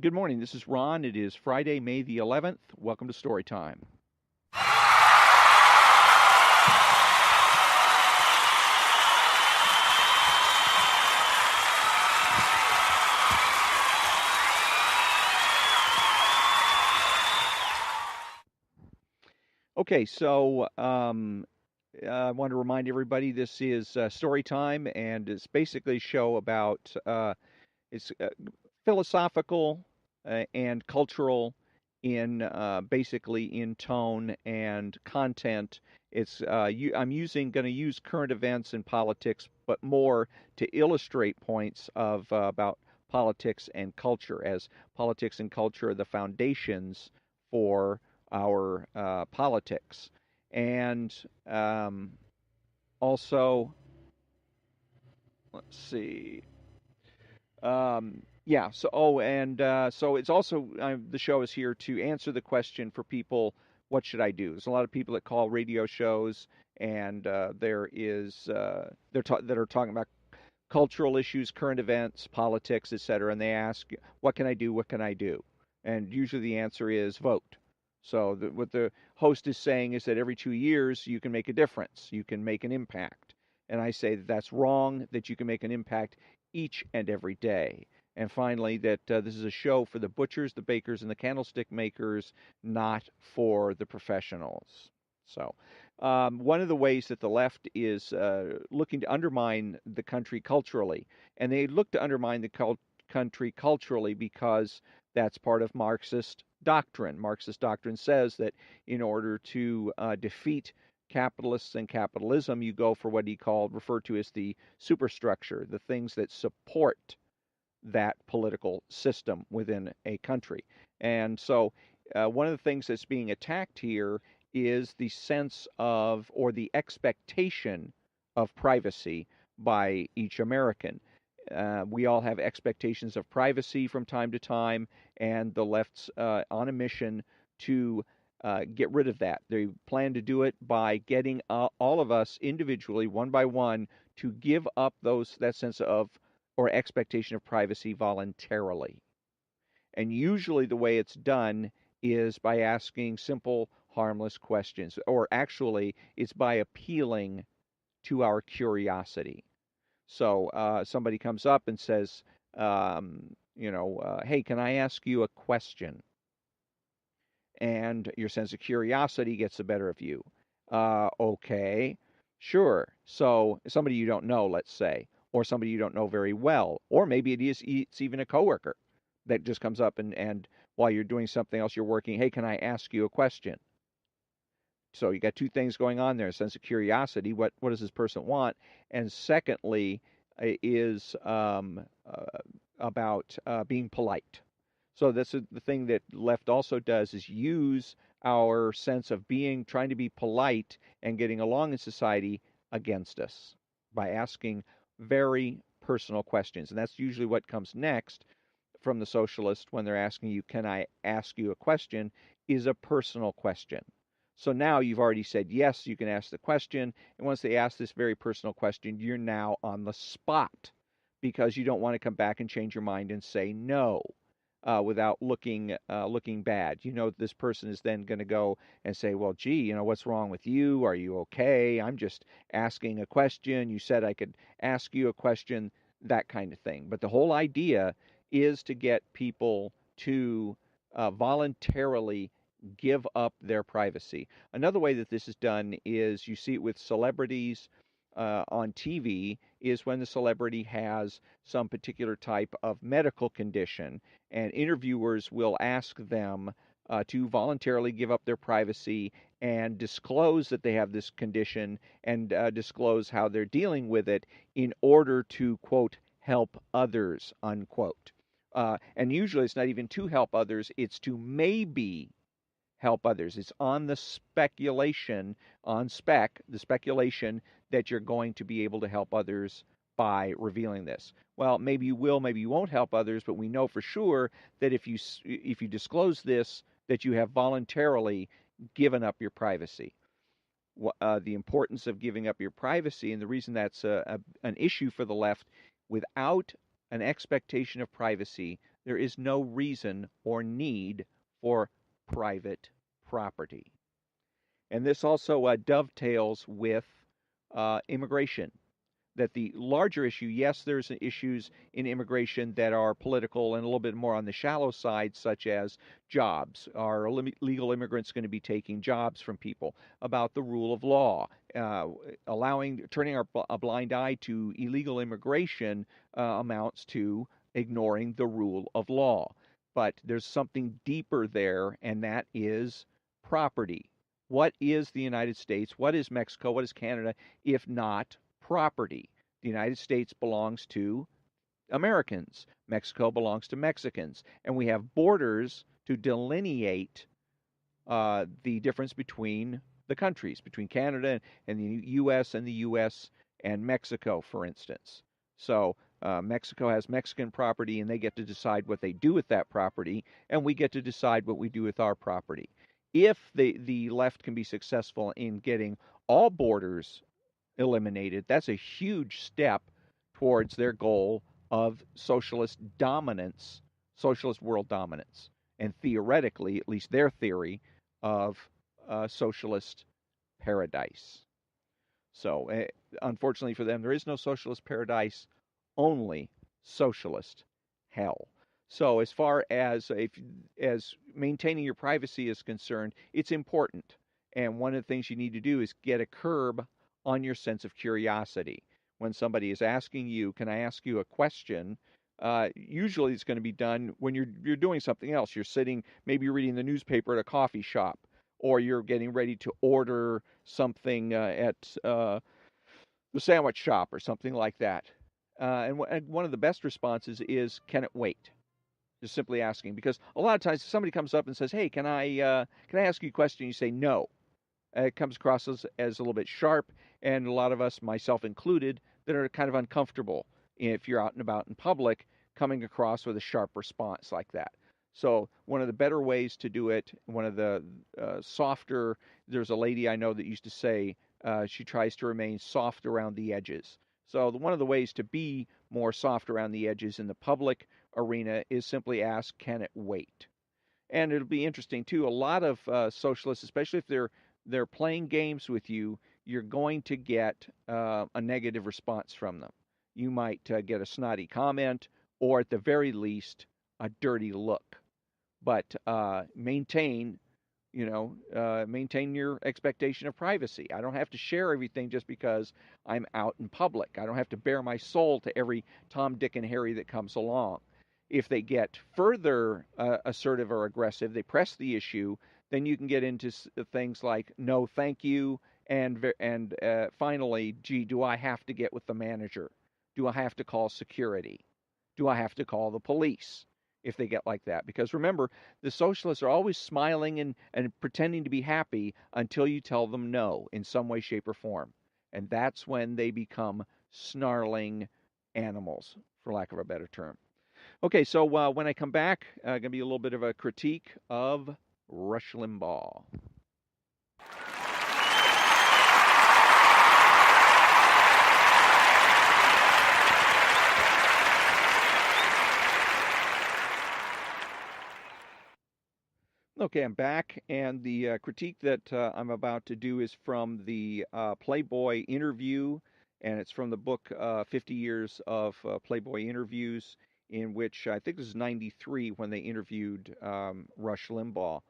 Good morning. This is Ron. It is Friday, May the 11th. Welcome to Story Time. Okay, so I want to remind everybody this is Story Time, and it's basically a show about it's philosophical and cultural in basically in tone and content. I'm going to use current events and politics, but more to illustrate points of about politics and culture, as politics and culture are the foundations for our politics, and also let's see. Yeah. So, so it's also the show is here to answer the question for people: what should I do? There's a lot of people that call radio shows, and that are talking about cultural issues, current events, politics, etc. And they ask, "What can I do? What can I do?" And usually the answer is vote. So what the host is saying is that every 2 years you can make a difference, you can make an impact. And I say that that's wrong, that you can make an impact each and every day. And finally, that this is a show for the butchers, the bakers, and the candlestick makers, not for the professionals. So, one of the ways that the left is looking to undermine the country culturally, and they look to undermine the country culturally because that's part of Marxist doctrine. Marxist doctrine says that in order to defeat capitalists and capitalism, you go for what he referred to as the superstructure, the things that support that political system within a country. And so, one of the things that's being attacked here is the sense of, or the expectation of privacy by each American. We all have expectations of privacy from time to time, and the left's on a mission to get rid of that. They plan to do it by getting all of us individually, one by one, to give up that sense of or expectation of privacy voluntarily. And usually the way it's done is by asking simple, harmless questions, or actually, it's by appealing to our curiosity. So somebody comes up and says, hey, can I ask you a question? And your sense of curiosity gets the better of you. Okay, sure. So somebody you don't know, let's say, or somebody you don't know very well, or maybe it's even a coworker that just comes up and while you're doing something else, you're working. Hey, can I ask you a question? So you got two things going on there: a sense of curiosity. What does this person want? And secondly, is about being polite. So that's the thing that left also does is use our sense of trying to be polite and getting along in society against us by asking very personal questions. And that's usually what comes next from the socialist when they're asking you, can I ask you a question, is a personal question. So now you've already said yes, you can ask the question. And once they ask this very personal question, you're now on the spot because you don't want to come back and change your mind and say no. Without looking bad. This person is then going to go and say, well, gee, what's wrong with you? Are you okay? I'm just asking a question. You said I could ask you a question, that kind of thing. But the whole idea is to get people to voluntarily give up their privacy. Another way that this is done is you see it with celebrities on TV, is when the celebrity has some particular type of medical condition, and interviewers will ask them to voluntarily give up their privacy and disclose that they have this condition and disclose how they're dealing with it in order to, quote, help others, unquote. And usually it's not even to help others, it's to maybe help others. It's on the speculation, the speculation that you're going to be able to help others by revealing this. Well, maybe you will, maybe you won't help others, but we know for sure that if you disclose this, that you have voluntarily given up your privacy. The importance of giving up your privacy, and the reason that's an issue for the left, without an expectation of privacy, There is no reason or need for private property. And this also dovetails with immigration. That the larger issue, yes, there's issues in immigration that are political and a little bit more on the shallow side, such as jobs. Are legal immigrants going to be taking jobs from people? About the rule of law, turning a blind eye to illegal immigration amounts to ignoring the rule of law. But there's something deeper there, and that is property. What is the United States? What is Mexico? What is Canada, if not property? The United States belongs to Americans. Mexico belongs to Mexicans. And we have borders to delineate the difference between the countries, between Canada and the U.S. and the U.S. and Mexico, for instance. So Mexico has Mexican property, and they get to decide what they do with that property, and we get to decide what we do with our property. If the left can be successful in getting all borders eliminated, that's a huge step towards their goal of socialist dominance, socialist world dominance, and theoretically, at least their theory, of socialist paradise. So, unfortunately for them, there is no socialist paradise, only socialist hell. So, as far as maintaining your privacy is concerned, it's important. And one of the things you need to do is get a curb on your sense of curiosity. When somebody is asking you, "Can I ask you a question?" Usually it's going to be done when you're doing something else. You're sitting, maybe you're reading the newspaper at a coffee shop, or you're getting ready to order something at the sandwich shop or something like that. And one of the best responses is, "Can it wait?" Just simply asking, because a lot of times if somebody comes up and says, "Hey, can I ask you a question?" You say no. It comes across as a little bit sharp, and a lot of us, myself included, that are kind of uncomfortable if you're out and about in public, coming across with a sharp response like that. So one of the better ways to do it, one of the softer, there's a lady I know that used to say she tries to remain soft around the edges. So one of the ways to be more soft around the edges in the public arena is simply ask, "Can it wait?" And it'll be interesting too. A lot of socialists, especially if they're playing games with you, you're going to get a negative response from them. You might get a snotty comment, or at the very least, a dirty look. But maintain your expectation of privacy. I don't have to share everything just because I'm out in public. I don't have to bare my soul to every Tom, Dick, and Harry that comes along. If they get further assertive or aggressive, they press the issue, then you can get into things like no thank you, and finally, gee, do I have to get with the manager? Do I have to call security? Do I have to call the police if they get like that? Because remember, the socialists are always smiling and pretending to be happy until you tell them no in some way, shape, or form. And that's when they become snarling animals, for lack of a better term. Okay, so when I come back, going to be a little bit of a critique of Rush Limbaugh. Okay, I'm back, and the critique that I'm about to do is from the Playboy Interview, and it's from the book 50 Years of Playboy Interviews, in which I think this is 93 when they interviewed Rush Limbaugh.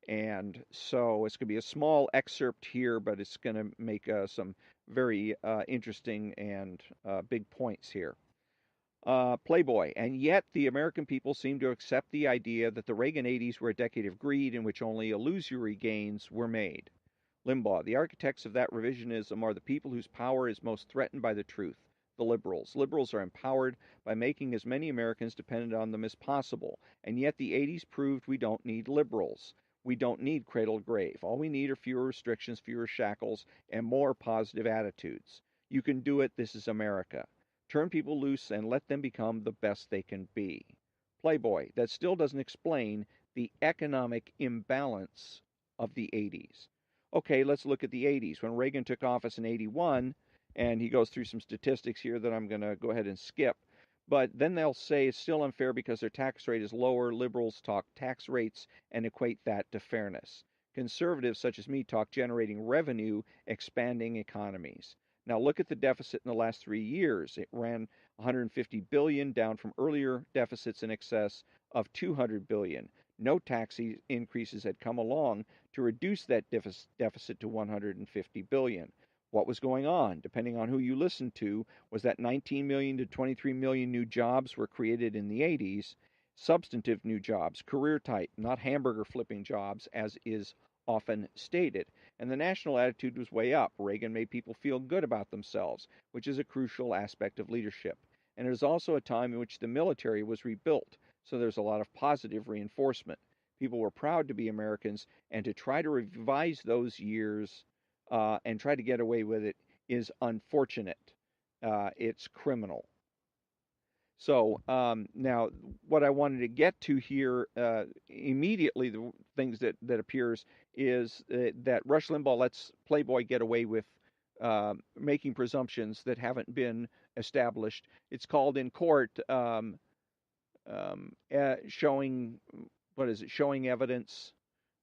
And so it's going to be a small excerpt here, but it's going to make some very interesting and big points here. Playboy, and yet the American people seem to accept the idea that the Reagan 80s were a decade of greed in which only illusory gains were made. Limbaugh, the architects of that revisionism are the people whose power is most threatened by the truth, the liberals. Liberals are empowered by making as many Americans dependent on them as possible, and yet the 80s proved we don't need liberals. We don't need cradle to grave. All we need are fewer restrictions, fewer shackles, and more positive attitudes. You can do it. This is America. Turn people loose and let them become the best they can be. Playboy, that still doesn't explain the economic imbalance of the 80s. Okay, let's look at the 80s. When Reagan took office in 81, and he goes through some statistics here that I'm going to go ahead and skip, But then they'll say it's still unfair because their tax rate is lower. Liberals talk tax rates and equate that to fairness. Conservatives, such as me, talk generating revenue, expanding economies. Now look at the deficit in the last 3 years. It ran 150 billion, down from earlier deficits in excess of 200 billion. No tax increases had come along to reduce that deficit to 150 billion. What was going on, depending on who you listened to, was that 19 million to 23 million new jobs were created in the 80s, substantive new jobs, career type, not hamburger flipping jobs, as is often stated. And the national attitude was way up. Reagan made people feel good about themselves, which is a crucial aspect of leadership. And it was also a time in which the military was rebuilt, so there's a lot of positive reinforcement. People were proud to be Americans, and to try to revise those years and try to get away with it is unfortunate. It's criminal. So now, what I wanted to get to here immediately, the things that appears is that Rush Limbaugh lets Playboy get away with making presumptions that haven't been established. It's called in court showing, what is it? Showing evidence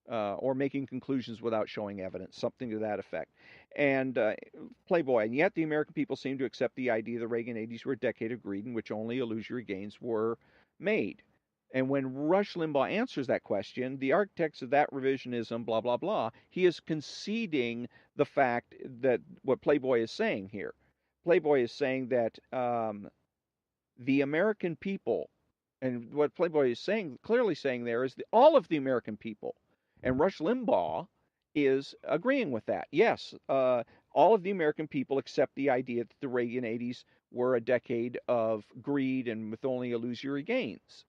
or making conclusions without showing evidence, something to that effect. And Playboy, and yet the American people seem to accept the idea the Reagan 80s were a decade of greed in which only illusory gains were made. And when Rush Limbaugh answers that question, the architects of that revisionism, blah, blah, blah, he is conceding the fact that what Playboy is saying here. Playboy is saying that the American people, and what Playboy is saying, clearly saying there, is all of the American people. And Rush Limbaugh is agreeing with that. Yes, all of the American people accept the idea that the Reagan 80s were a decade of greed and with only illusory gains.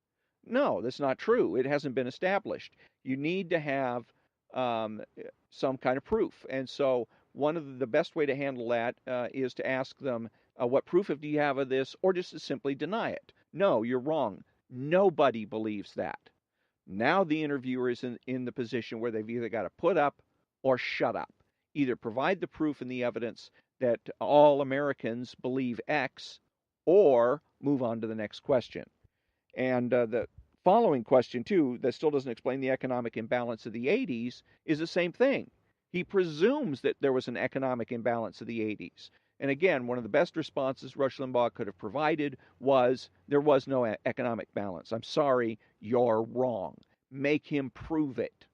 No, that's not true. It hasn't been established. You need to have um, some kind of proof. And so, one of the best way to handle that is to ask them, what proof do you have of this, or just to simply deny it. No, you're wrong. Nobody believes that. Now the interviewer is in the position where they've either got to put up or shut up. Either provide the proof and the evidence that all Americans believe X, or move on to the next question. And the following question, too, that still doesn't explain the economic imbalance of the 80s, is the same thing. He presumes that there was an economic imbalance of the 80s. And again, one of the best responses Rush Limbaugh could have provided was there was no economic balance. I'm sorry, you're wrong. Make him prove it.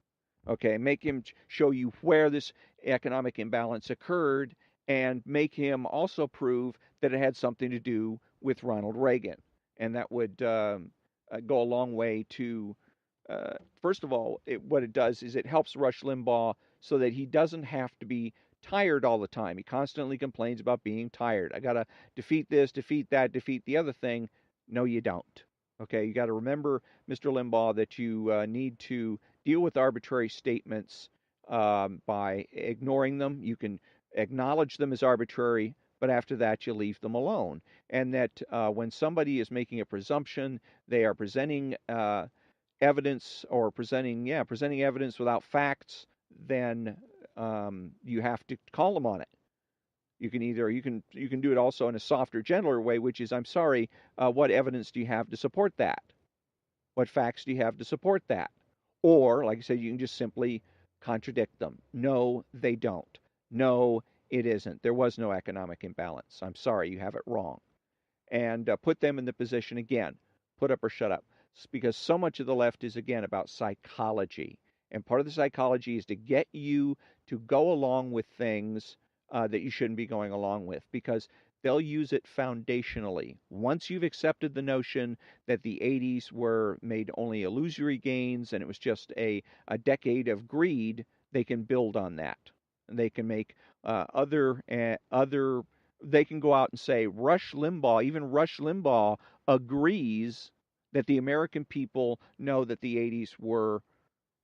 Okay, make him show you where this economic imbalance occurred, and make him also prove that it had something to do with Ronald Reagan. And that would go a long way to, first of all, what it does is it helps Rush Limbaugh so that he doesn't have to be tired all the time. He constantly complains about being tired. I got to defeat this, defeat that, defeat the other thing. No, you don't. Okay, you got to remember, Mr. Limbaugh, that you need to deal with arbitrary statements by ignoring them. You can acknowledge them as arbitrary, but after that, you leave them alone. And that when somebody is making a presumption, they are presenting evidence or presenting evidence without facts, then you have to call them on it. You can either you can do it also in a softer, gentler way, which is, I'm sorry, what evidence do you have to support that? What facts do you have to support that? Or, like I said, you can just simply contradict them. No, they don't. No, it isn't. There was no economic imbalance. I'm sorry, you have it wrong. And put them in the position again, put up or shut up. Because so much of the left is, again, about psychology. And part of the psychology is to get you to go along with things that you shouldn't be going along with, because they'll use it foundationally. Once you've accepted the notion that the 80s were made only illusory gains and it was just a decade of greed, they can build on that. And they can make they can go out and say, Rush Limbaugh, even Rush Limbaugh agrees that the American people know that the 80s were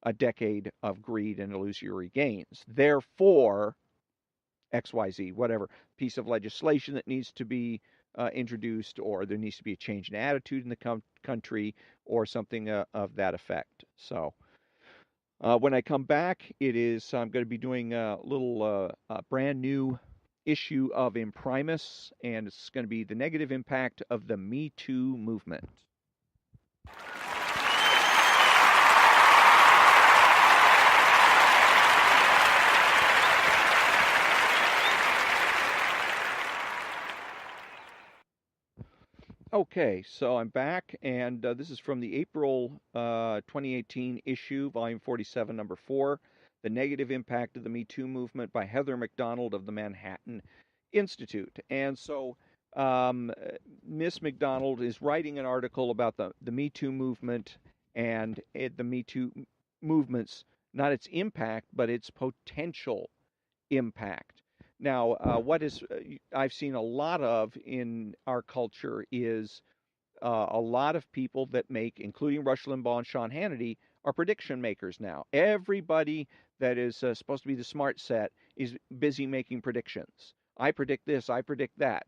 a decade of greed and illusory gains. Therefore, XYZ, whatever piece of legislation that needs to be introduced, or there needs to be a change in attitude in the country, or something of that effect. So when I come back, I'm going to be doing a little brand new issue of Imprimis, and it's going to be the negative impact of the Me Too movement. Okay, so I'm back, and this is from the April 2018 issue, volume 47, number 4, The Negative Impact of the Me Too Movement by Heather McDonald of the Manhattan Institute. And so Miss McDonald is writing an article about the Me Too movement and the Me Too movement's, not its impact, but its potential impact. Now, I've seen a lot of in our culture is a lot of people that make, including Rush Limbaugh and Sean Hannity, are prediction makers now. Everybody that is supposed to be the smart set is busy making predictions. I predict this, I predict that.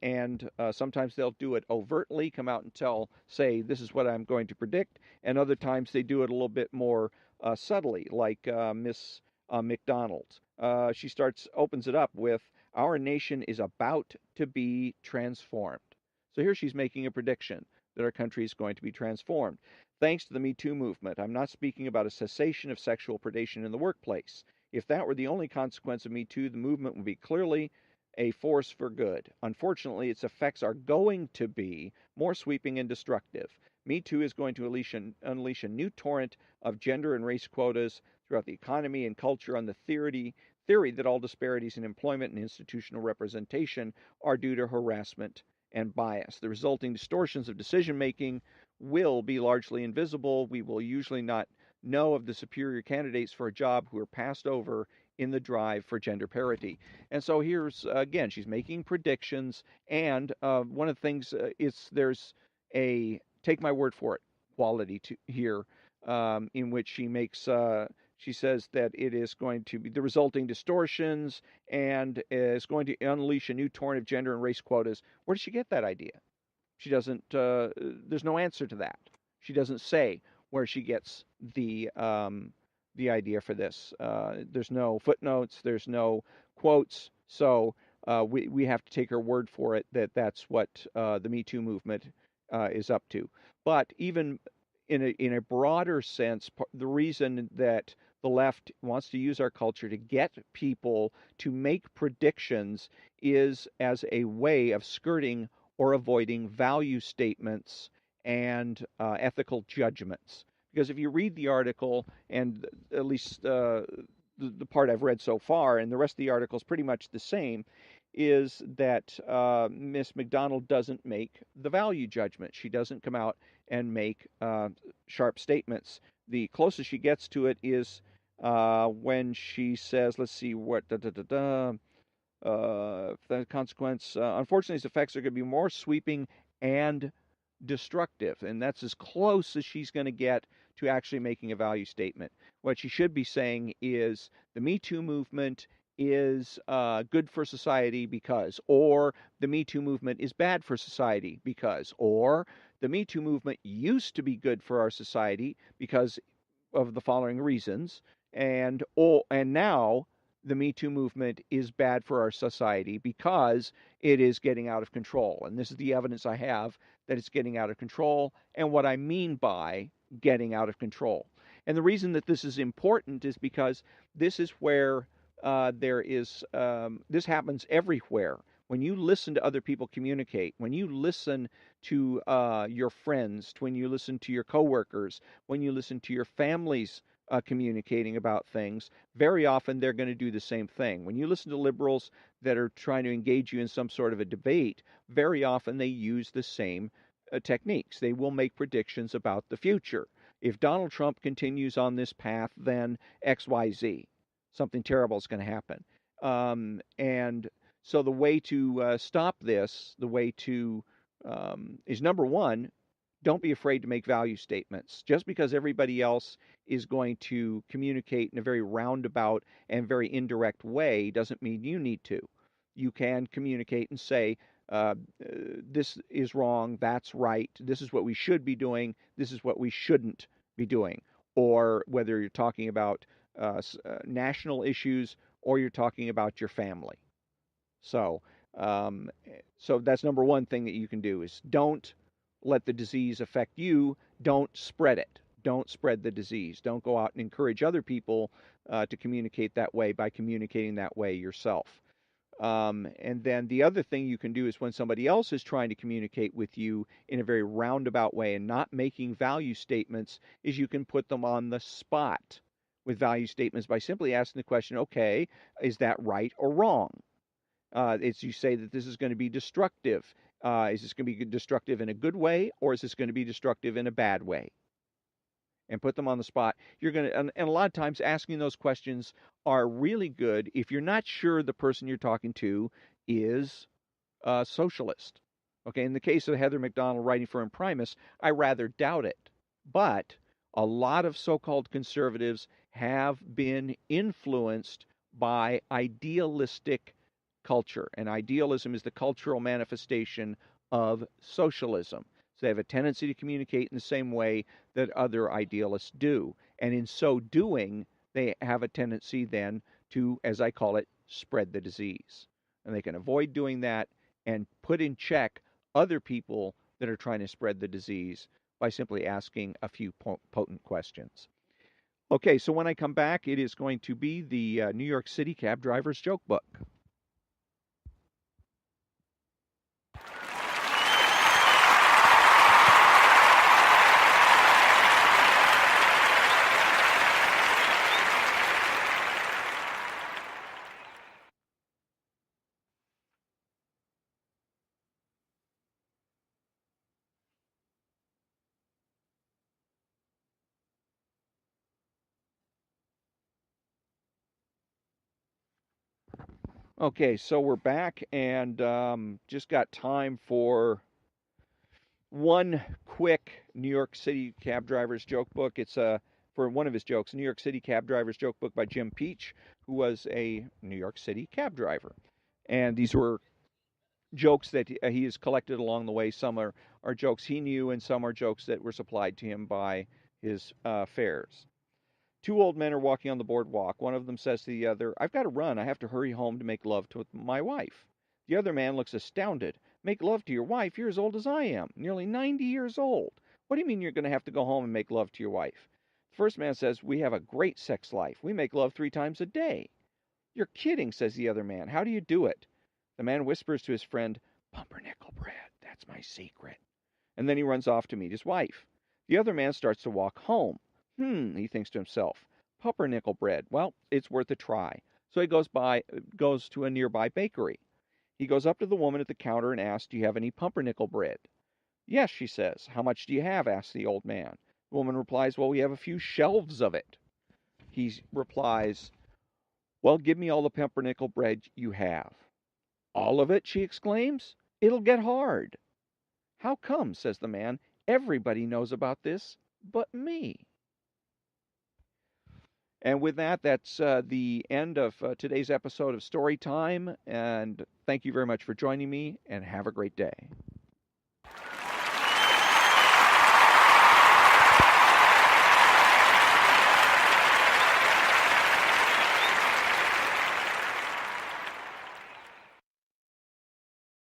And sometimes they'll do it overtly, come out and say, this is what I'm going to predict. And other times they do it a little bit more subtly, like Miss McDonald. She opens it up with, our nation is about to be transformed. So here she's making a prediction that our country is going to be transformed. Thanks to the Me Too movement, I'm not speaking about a cessation of sexual predation in the workplace. If that were the only consequence of Me Too, the movement would be clearly a force for good. Unfortunately, its effects are going to be more sweeping and destructive. Me Too is going to unleash a new torrent of gender and race quotas throughout the economy and culture on the theory that all disparities in employment and institutional representation are due to harassment and bias. The resulting distortions of decision making will be largely invisible. We will usually not know of the superior candidates for a job who are passed over in the drive for gender parity. And so here's, again, she's making predictions. And one of the things there's a take my word for it quality to here, in which she says that it is going to be the resulting distortions and is going to unleash a new torrent of gender and race quotas. Where did she get that idea? She doesn't, there's no answer to that. She doesn't say where she gets the idea for this. There's no footnotes, there's no quotes. So we have to take her word for it that that's what the Me Too movement is up to. But even in a broader sense, the reason that the left wants to use our culture to get people to make predictions is as a way of skirting or avoiding value statements and ethical judgments. Because if you read the article, and at least the part I've read so far, and the rest of the article is pretty much the same, is that Miss McDonald doesn't make the value judgment. She doesn't come out and make sharp statements. The closest she gets to it is when she says, let's see what, the consequence, unfortunately, these effects are going to be more sweeping and destructive. And that's as close as she's going to get to actually making a value statement. What she should be saying is the Me Too movement is good for society because, or the Me Too movement is bad for society because, or the Me Too movement used to be good for our society because of the following reasons, and now the Me Too movement is bad for our society because it is getting out of control. And this is the evidence I have that it's getting out of control and what I mean by getting out of control. And the reason that this is important is because this is where this happens everywhere. When you listen to other people communicate, when you listen to your friends, when you listen to your coworkers, when you listen to your families communicating about things, very often they're going to do the same thing. When you listen to liberals that are trying to engage you in some sort of a debate, very often they use the same techniques. They will make predictions about the future. If Donald Trump continues on this path, then XYZ. Something terrible is going to happen. And so the way to stop this, the way to is number one, don't be afraid to make value statements. Just because everybody else is going to communicate in a very roundabout and very indirect way doesn't mean you need to. You can communicate and say, this is wrong, that's right, this is what we should be doing, this is what we shouldn't be doing. Or whether you're talking about national issues or you're talking about your family. So, um, so that's number one thing that you can do is don't let the disease affect you. Don't spread it. Don't spread the disease. Don't go out and encourage other people to communicate that way by communicating that way yourself. And then the other thing you can do is when somebody else is trying to communicate with you in a very roundabout way and not making value statements, is you can put them on the spot with value statements by simply asking the question, okay, is that right or wrong? It's you say that this is going to be destructive. Is this going to be destructive in a good way, or is this going to be destructive in a bad way? And put them on the spot. You're going to, and a lot of times asking those questions are really good if you're not sure the person you're talking to is a socialist. Okay, in the case of Heather McDonald writing for Imprimis, I rather doubt it. But a lot of so called conservatives have been influenced by idealistic culture. And idealism is the cultural manifestation of socialism. So they have a tendency to communicate in the same way that other idealists do. And in so doing, they have a tendency then to, as I call it, spread the disease. And they can avoid doing that and put in check other people that are trying to spread the disease by simply asking a few potent questions. Okay, so when I come back, it is going to be the New York City cab driver's joke book. Okay, so we're back and just got time for one quick New York City cab driver's joke book. It's for one of his jokes, New York City cab driver's joke book by Jim Peach, who was a New York City cab driver. And these were jokes that he has collected along the way. Some are jokes he knew, and some are jokes that were supplied to him by his fares. Two old men are walking on the boardwalk. One of them says to the other, I've got to run. I have to hurry home to make love to my wife. The other man looks astounded. Make love to your wife? You're as old as I am, nearly 90 years old. What do you mean you're going to have to go home and make love to your wife? The first man says, we have a great sex life. We make love 3 times a day. You're kidding, says the other man. How do you do it? The man whispers to his friend, Pumpernickel bread. That's my secret. And then he runs off to meet his wife. The other man starts to walk home. He thinks to himself, pumpernickel bread. Well, it's worth a try. So he goes to a nearby bakery. He goes up to the woman at the counter and asks, do you have any pumpernickel bread? Yes, she says. How much do you have? Asks the old man. The woman replies, well, we have a few shelves of it. He replies, well, give me all the pumpernickel bread you have. All of it? She exclaims. It'll get hard. How come? Says the man. Everybody knows about this but me. And with that, that's the end of today's episode of Story Time. And thank you very much for joining me, and have a great day.